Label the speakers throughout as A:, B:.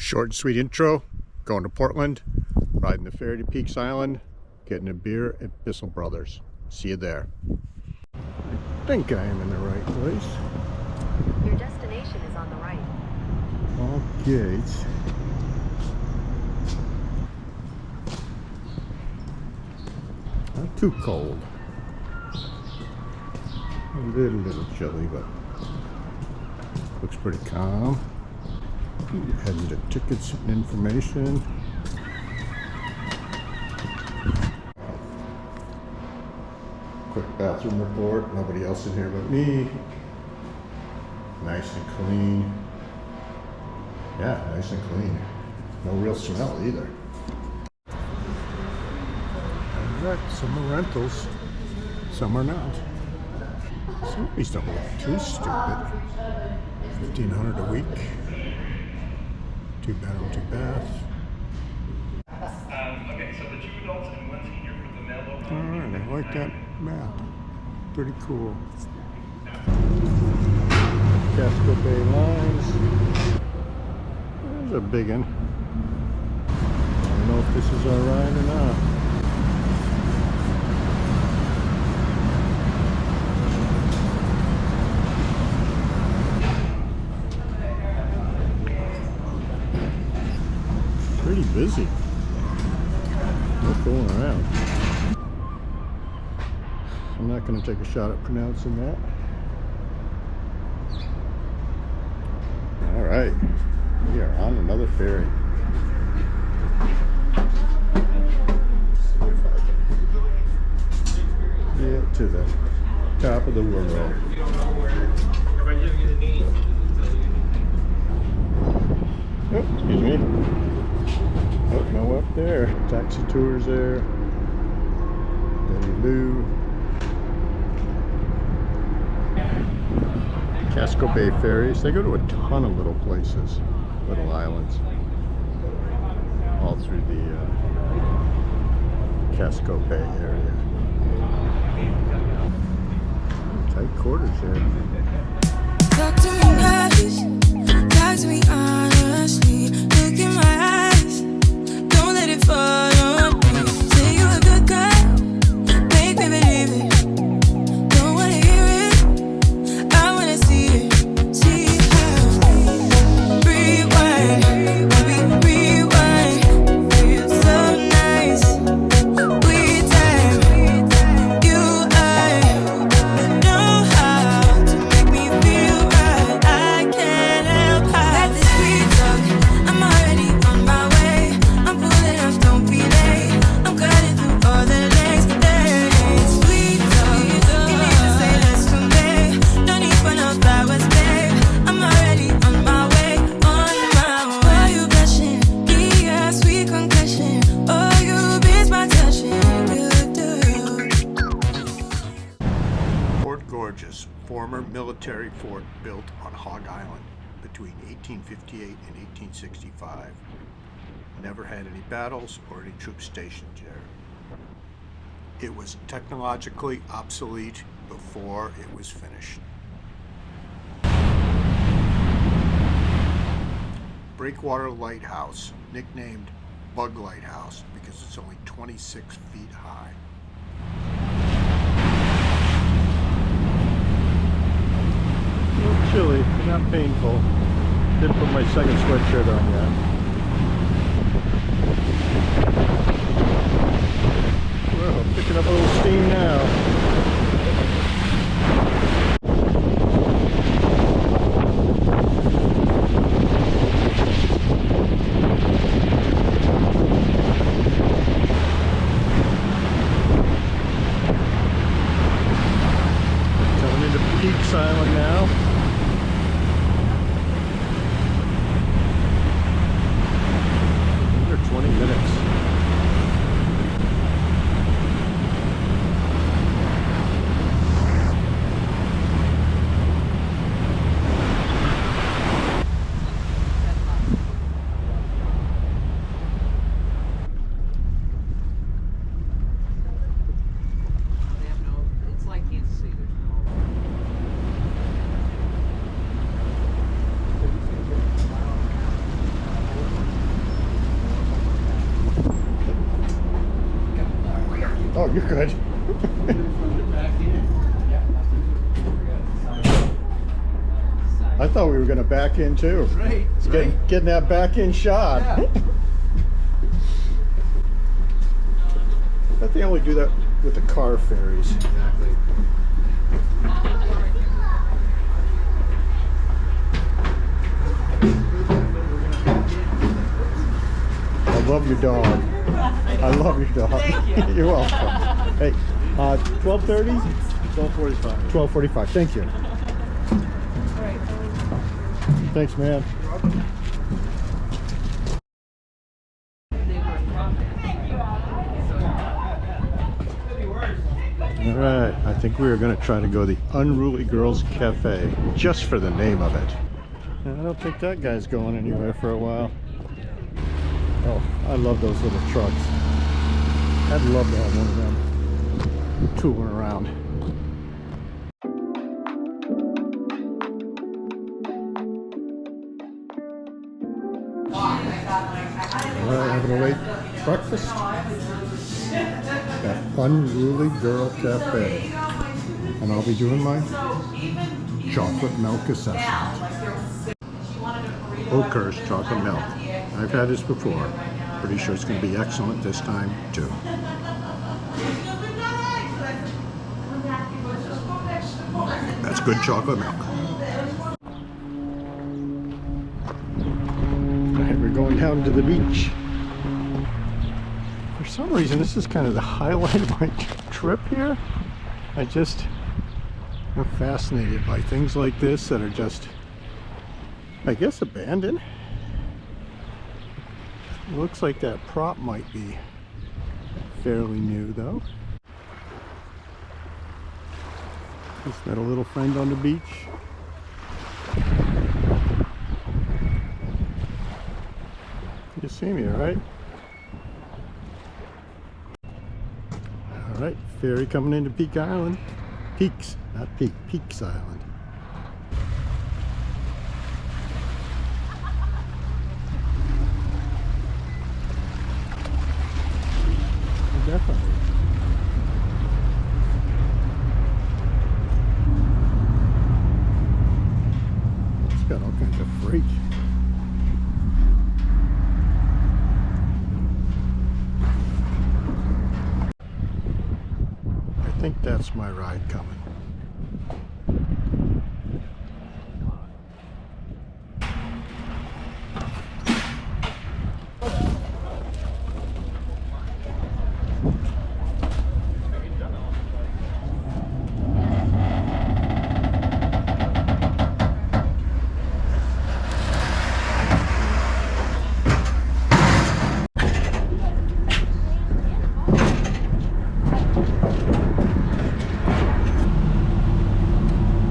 A: Short and sweet intro, going to Portland, riding the ferry to Peaks Island, getting a beer at Bissell Brothers. See you there. I think I am in the right place.
B: Your destination is on the right.
A: All gates. Not too cold. A little chilly, but looks pretty calm. Heading to tickets and information. Quick bathroom report. Nobody else in here but me. Nice and clean. Yeah, nice and clean. No real smell either. Alright, some are rentals, some are not. Some of these don't look too stupid. $1,500 a week. 2 bedroom, 2 bath.
C: Okay, so the 2 adults and 1 senior for the male.
A: Alright, I like that map. Pretty cool. Casco Bay Lines. There's a big one. I don't know if this is our ride or not. Pretty busy. What's going around? I'm not going to take a shot at pronouncing that. Alright, we are on another ferry. Yeah, to the top of the world. Oh, excuse me. Oh, no up there. Taxi tours there. Betty Lou. Casco Bay ferries. They go to a ton of little places, little islands, all through the Casco Bay area. Tight quarters there.
D: Talk to me nice, talk to me honestly. Look in my eyes, don't let it fall on me. Say you a good guy, make me believe it. Don't wanna hear it, I wanna see it. See how rewind, baby, rewind. Feels so nice, we time. You, I know how to make me feel right. I can't help how that this sweet talk. I'm already on my way. I'm pulling up, don't be late. I'm cutting through all the lanes. Sweet talk, you need to say less to me. No need for no flowers, babe. I'm already on my way, on my way. Why you blushing? Yeah, sweet concussion. Oh, you miss my touching. You do.
A: Fort Gorges, former military fort built on Hog Island between 1858 and 1865. Never had any battles or any troops stationed there. It was technologically obsolete before it was finished. Breakwater Lighthouse, nicknamed Bug Lighthouse because it's only 26 feet high. A little chilly, not painful. Didn't put my second sweatshirt on yet. Well, picking up a little steam now. Coming into Peaks Island now. Under 20 minutes. You're good. I thought we were going to back in too.
E: Right.
A: Getting that back in shot.
E: Yeah.
A: But they only do that with the car ferries.
E: Exactly.
A: I love your dog. I love your dog.
F: Thank you.
A: You're welcome. Hey, 12:30?
E: 12:45.
A: 12:45. Thank you.
F: All right.
A: Thanks, man. All right, I think we are going to try to go to the Unruly Girls Cafe, just for the name of it. I don't think that guy's going anywhere for a while. Oh, I love those little trucks. I'd love to have one of them tooling around. All right, having a late breakfast at Unruly Girl Cafe. And I'll be doing my chocolate milk assessment. Oakhurst chocolate milk. I've had this before. Pretty sure it's going to be excellent this time too. That's good chocolate milk. Alright, we're going down to the beach. For some reason, this is kind of the highlight of my trip here. I'm fascinated by things like this that are just, I guess, abandoned. It looks like that prop might be fairly new though. Just met a little friend on the beach. You see me, right? All right, ferry coming into Peak Island. Peaks, not Peak, Peaks Island. Definitely. It's got all kinds of freight. I think that's my ride coming.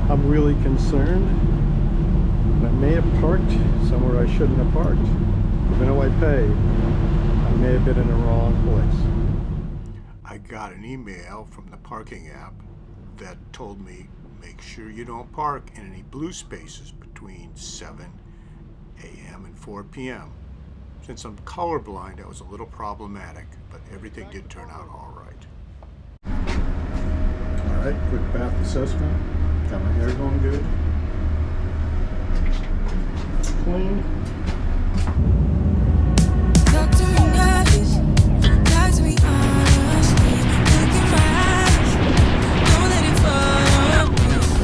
A: I'm really concerned that I may have parked somewhere I shouldn't have parked. Even though I paid, I may have been in the wrong place. I got an email from the parking app that told me make sure you don't park in any blue spaces between 7 a.m. and 4 p.m. Since I'm colorblind, that was a little problematic, but everything did turn out all right. All right, quick bath assessment. Got my hair going good. Clean.
D: Talk to me nice, talk to me honestly. Look in my eyes, don't let it fall.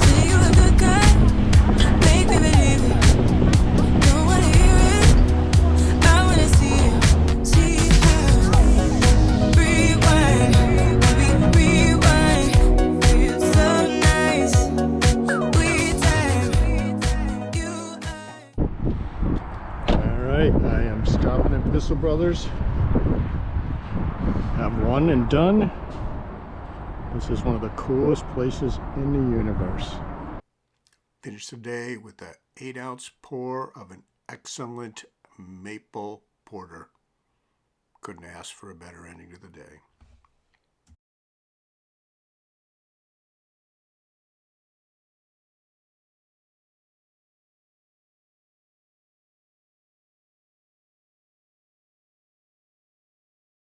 D: Say you a good guy, make me believe it. Don't wanna hear it, I wanna see it. See how. Rewind, rewind. Feels so nice. We time, you
A: Alright, I am stopping at Bissell Brothers. Have one and done. This is one of the coolest places in the universe. Finish the day with an 8-ounce pour of an excellent maple porter. Couldn't ask for a better ending to the day.